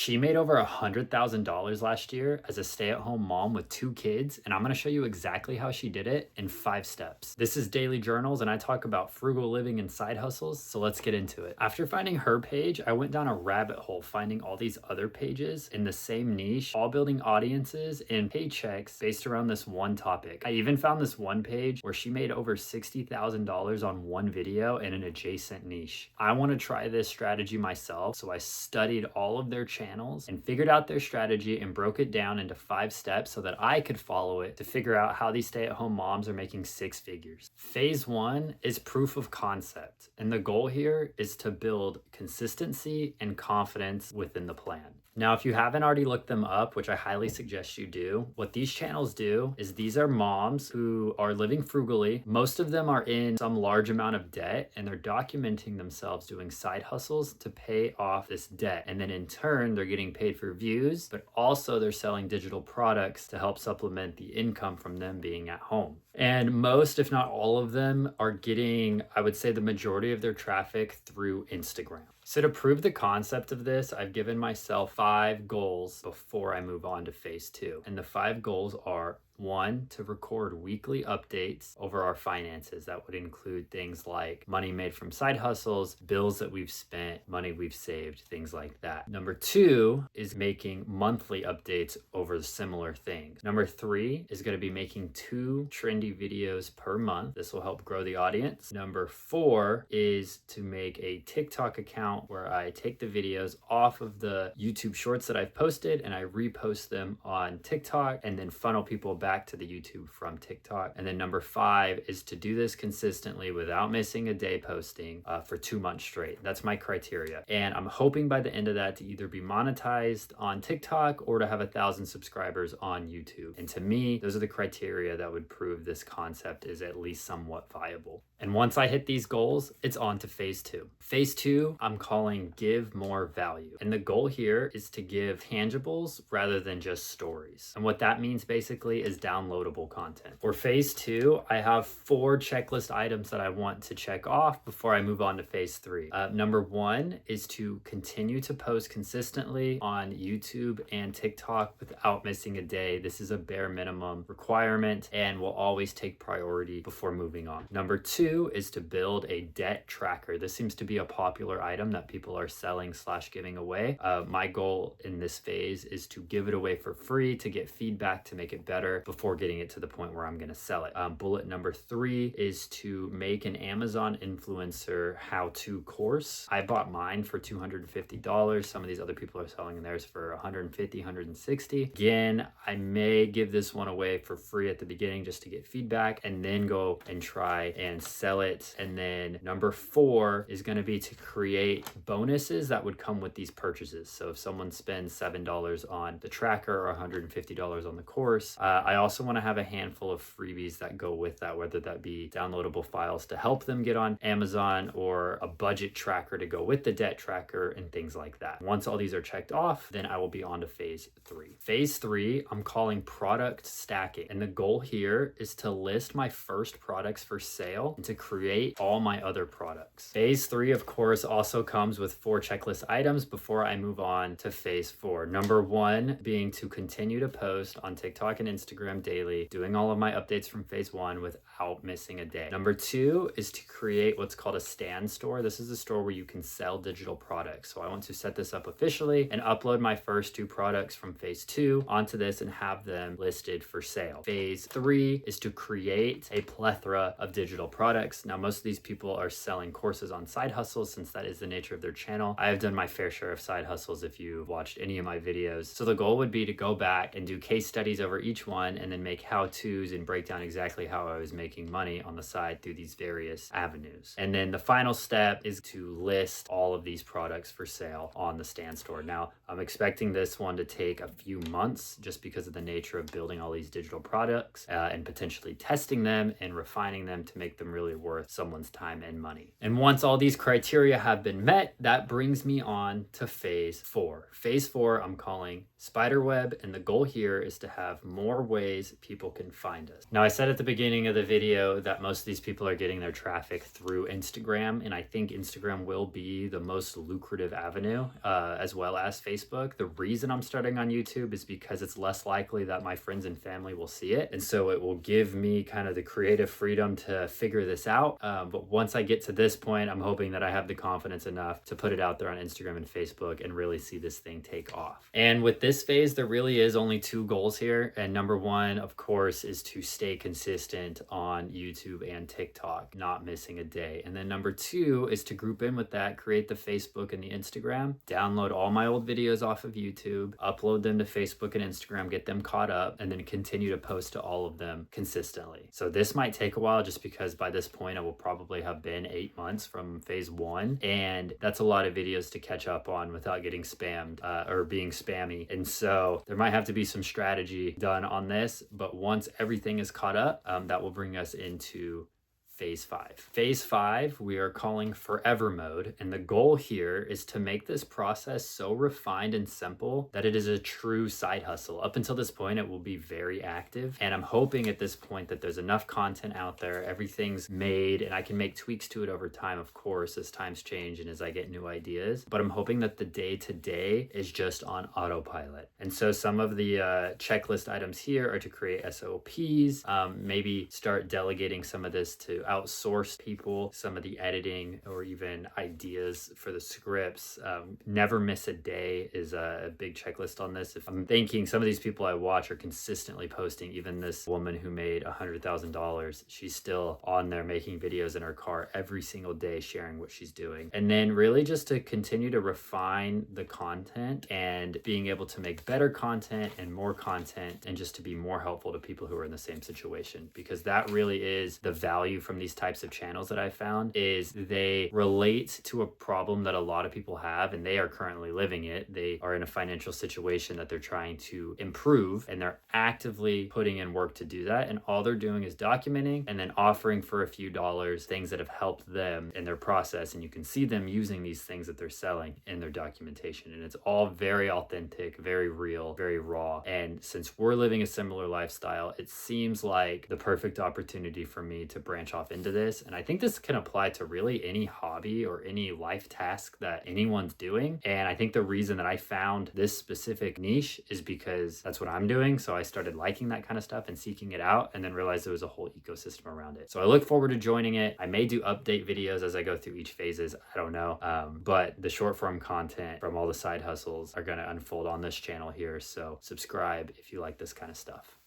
She made over $100,000 last year as a stay-at-home mom with 2 kids, and I'm gonna show you exactly how she did it in 5 steps. This is Daily Journals, and I talk about frugal living and side hustles, so let's get into it. After finding her page, I went down a rabbit hole finding all these other pages in the same niche, all building audiences and paychecks based around this one topic. I even found this one page where she made over $60,000 on one video in an adjacent niche. I want to try this strategy myself, so I studied all of their channels and figured out their strategy and broke it down into 5 steps so that I could follow it to figure out how these stay-at-home moms are making 6 figures. Phase 1 is proof of concept, and the goal here is to build consistency and confidence within the plan. Now, if you haven't already looked them up, which I highly suggest you do, what these channels do is these are moms who are living frugally. Most of them are in some large amount of debt, and they're documenting themselves doing side hustles to pay off this debt. And then in turn, they're getting paid for views, but also they're selling digital products to help supplement the income from them being at home. And most, if not all of them, are getting, I would say, the majority of their traffic through Instagram. So to prove the concept of this, I've given myself 5 goals before I move on to phase 2. And the 5 goals are: 1, to record weekly updates over our finances. That would include things like money made from side hustles, bills that we've spent, money we've saved, things like that. Number 2 is making monthly updates over similar things. Number 3 is going to be making 2 trendy videos per month. This will help grow the audience. Number 4 is to make a TikTok account where I take the videos off of the YouTube shorts that I've posted and I repost them on TikTok and then funnel people back to the YouTube from TikTok. And then number 5 is to do this consistently without missing a day posting for 2 months straight. That's my criteria. And I'm hoping by the end of that to either be monetized on TikTok or to have 1,000 subscribers on YouTube. And to me, those are the criteria that would prove this concept is at least somewhat viable. And once I hit these goals, it's on to phase 2. Phase 2, I'm calling give more value. And the goal here is to give tangibles rather than just stories. And what that means basically is downloadable content. For phase 2, I have 4 checklist items that I want to check off before I move on to phase 3. Number 1 is to continue to post consistently on YouTube and TikTok without missing a day. This is a bare minimum requirement and will always take priority before moving on. Number 2 is to build a debt tracker. This seems to be a popular item that people are selling / giving away. My goal in this phase is to give it away for free to get feedback to make it better before getting it to the point where I'm going to sell it. Bullet number 3 is to make an Amazon influencer how-to course. I bought mine for $250. Some of these other people are selling theirs for $150, $160. Again, I may give this one away for free at the beginning just to get feedback and then go and try and sell it. And then number 4 is going to be to create bonuses that would come with these purchases. So if someone spends $7 on the tracker or $150 on the course, I also want to have a handful of freebies that go with that, whether that be downloadable files to help them get on Amazon or a budget tracker to go with the debt tracker and things like that. Once all these are checked off, then I will be on to phase 3. Phase 3, I'm calling product stacking. And the goal here is to list my first products for sale and to create all my other products. Phase 3, of course, also comes with 4 checklist items before I move on to phase 4. Number 1 being to continue to post on TikTok and Instagram daily, doing all of my updates from phase 1 without missing a day. Number 2 is to create what's called a stand store. This is a store where you can sell digital products. So I want to set this up officially and upload my first 2 products from phase 2 onto this and have them listed for sale. Phase 3 is to create a plethora of digital products. Now, most of these people are selling courses on side hustles since that is the nature of their channel. I have done my fair share of side hustles if you've watched any of my videos. So the goal would be to go back and do case studies over each one and then make how-tos and break down exactly how I was making money on the side through these various avenues. And then the final step is to list all of these products for sale on the stand store. Now, I'm expecting this one to take a few months just because of the nature of building all these digital products and potentially testing them and refining them to make them really worth someone's time and money. And once all these criteria have been met, that brings me on to phase 4. Phase 4, I'm calling spiderweb, and the goal here is to have more ways ways people can find us. Now, I said at the beginning of the video that most of these people are getting their traffic through Instagram, and I think Instagram will be the most lucrative avenue, as well as Facebook. The reason I'm starting on YouTube is because it's less likely that my friends and family will see it, and so it will give me kind of the creative freedom to figure this out. But once I get to this point, I'm hoping that I have the confidence enough to put it out there on Instagram and Facebook and really see this thing take off. And with this phase, there really is only two goals here. And number one, of course, is to stay consistent on YouTube and TikTok, not missing a day. And then number two is to group in with that, create the Facebook and the Instagram, download all my old videos off of YouTube, upload them to Facebook and Instagram, get them caught up, and then continue to post to all of them consistently. So this might take a while just because by this point, I will probably have been 8 months from phase one. And that's a lot of videos to catch up on without getting spammed or being spammy. And so there might have to be some strategy done on this, but once everything is caught up, that will bring us into phase 5. Phase 5, we are calling forever mode. And the goal here is to make this process so refined and simple that it is a true side hustle. Up until this point, it will be very active. And I'm hoping at this point that there's enough content out there, everything's made, and I can make tweaks to it over time, of course, as times change and as I get new ideas. But I'm hoping that the day-to-day is just on autopilot. And so some of the checklist items here are to create SOPs, maybe start delegating some of this to outsource people, some of the editing or even ideas for the scripts. Never miss a day is a big checklist on this. If I'm thinking some of these people I watch are consistently posting, even this woman who made $100,000, she's still on there making videos in her car every single day, sharing what she's doing. And then really just to continue to refine the content and being able to make better content and more content, and just to be more helpful to people who are in the same situation, because that really is the value from these types of channels that I found, is they relate to a problem that a lot of people have and they are currently living it. They are in a financial situation that they're trying to improve and they're actively putting in work to do that. And all they're doing is documenting and then offering for a few dollars things that have helped them in their process. And you can see them using these things that they're selling in their documentation. And it's all very authentic, very real, very raw. And since we're living a similar lifestyle, it seems like the perfect opportunity for me to branch off into this. And I think this can apply to really any hobby or any life task that anyone's doing. And I think the reason that I found this specific niche is because that's what I'm doing. So I started liking that kind of stuff and seeking it out, and then realized there was a whole ecosystem around it. So I look forward to joining it. I may do update videos as I go through each phases. I don't know. But the short form content from all the side hustles are going to unfold on this channel here. So subscribe if you like this kind of stuff.